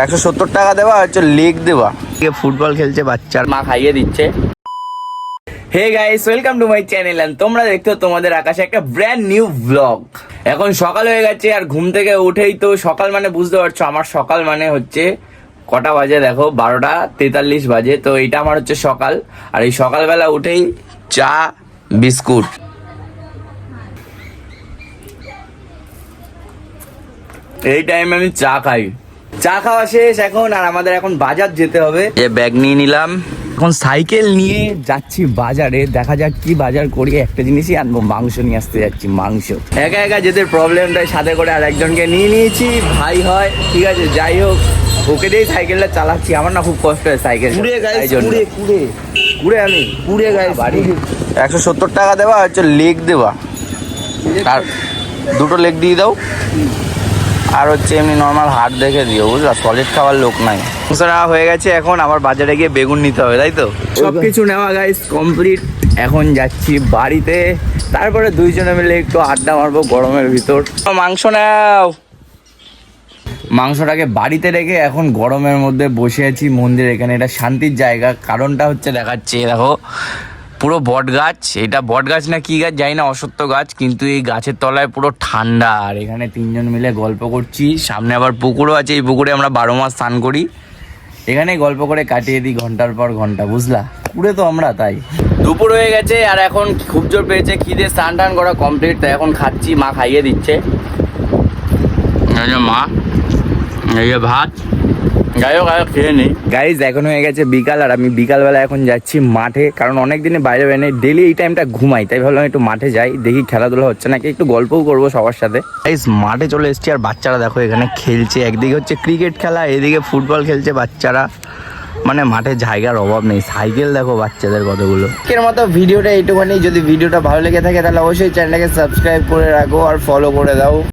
170 টাকা দেওয়া হচ্ছে লেগ দেওয়া। ফুটবল খেলছে বাচ্চার মা খাইয়ে দিচ্ছে। Hey guys, welcome to my channel and তোমরা দেখছো তোমাদের আকাশে একটা ব্র্যান্ড নিউ ব্লগ। এখন সকাল হয়ে গেছে আর ঘুম থেকে উঠেই তো সকাল মানে বুঝতে পারছো আমার সকাল মানে হচ্ছে কটা বাজে দেখো 12:43 বাজে। তো এইটা আমার হচ্ছে সকাল। আর এই সকালবেলা উঠেই চা বিস্কুট, এই টাইমে আমি চা খাই। চা খাওয়া শেষ এখন, আর আমাদের এখন বাজার যেতে হবে। এই ব্যাগ নিয়ে নিলাম, এখন সাইকেল নিয়ে যাচ্ছি বাজারে। দেখা যাক কি বাজার করি। একটা জিনিসই আনবো, মাংস নিয়ে আসতে যাচ্ছি। মাংস একা একা যেতে প্রবলেমটাই, সাথে করে আর একজনকে নিয়ে নিয়েছি, ভাই হয়। ঠিক আছে, যাই হোক, ওকে দিয়েই সাইকেলটা চালাচ্ছি। আমার না খুব কষ্ট হয় সাইকেল ঘুরে আমি ঘুরে গায়ে বাড়ি। 170 টাকা দেওয়া হচ্ছে লেগ দেওয়া, আর দুটো লেগ দিয়ে দাও, আর হচ্ছে এমনি নর্মাল হাট দেখে দিও, বুঝলা? সলিড খাওয়ার লোক নাই। নেওয়া হয়ে গেছে, এখন আবার বাজারে গিয়ে বেগুন নিতে হবে, তাই তো? সবকিছু নেওয়া গাইস কমপ্লিট। এখন যাচ্ছি বাড়িতে, তারপরে দুইজনে মিলে একটু আড্ডা মারবো গরমের ভিতর। মাংস নাও। মাংসটাকে বাড়িতে রেখে এখন গরমের মধ্যে বসে আছি মন্দির এখানে। এটা শান্তির জায়গা। কারণটা হচ্ছে দেখাচ্ছে, দেখো পুরো বট গাছ। এটা বট গাছ না কি গাছ জানি না, অসত্য গাছ, কিন্তু এই গাছের তলায় পুরো ঠান্ডা। আর এখানে তিনজন মিলে গল্প করছি। সামনে আবার পুকুরও আছে, এই পুকুরে আমরা 12 মাস স্নান করি। এখানে গল্প করে কাটিয়ে দিই ঘন্টার পর ঘন্টা, বুঝলা? পুরে তো আমরা তাই। দুপুর হয়ে গেছে আর এখন খুব জোর পেয়েছে খিদে। স্নান টান করা কমপ্লিট, তাই এখন খাচ্ছি। মা খাইয়ে দিচ্ছে। মা এই যে ভাত, যাই হোক খেয়ে নিই। গাইজ এখন হয়ে গেছে বিকাল, আর আমি বিকালবেলা এখন যাচ্ছি মাঠে। কারণ অনেক দিনে বাইরে বেরোয় ডেলি এই টাইমটা ঘুমাই, তাই ভাবলাম একটু মাঠে যাই, দেখি খেলাধুলা হচ্ছে নাকি, একটু গল্পও করবো সবার সাথে। গাইজ মাঠে চলে এসেছি, আর বাচ্চারা দেখো এখানে খেলছে। একদিকে হচ্ছে ক্রিকেট খেলা, এদিকে ফুটবল খেলছে বাচ্চারা। মানে মাঠে জায়গার অভাব নেই। সাইকেল দেখো বাচ্চাদের কতগুলো। এর মতো ভিডিওটা এইটুখানি। যদি ভিডিওটা ভালো লেগে থাকে তাহলে অবশ্যই চ্যানেলটাকে সাবস্ক্রাইব করে রাখো আর ফলো করে দাও।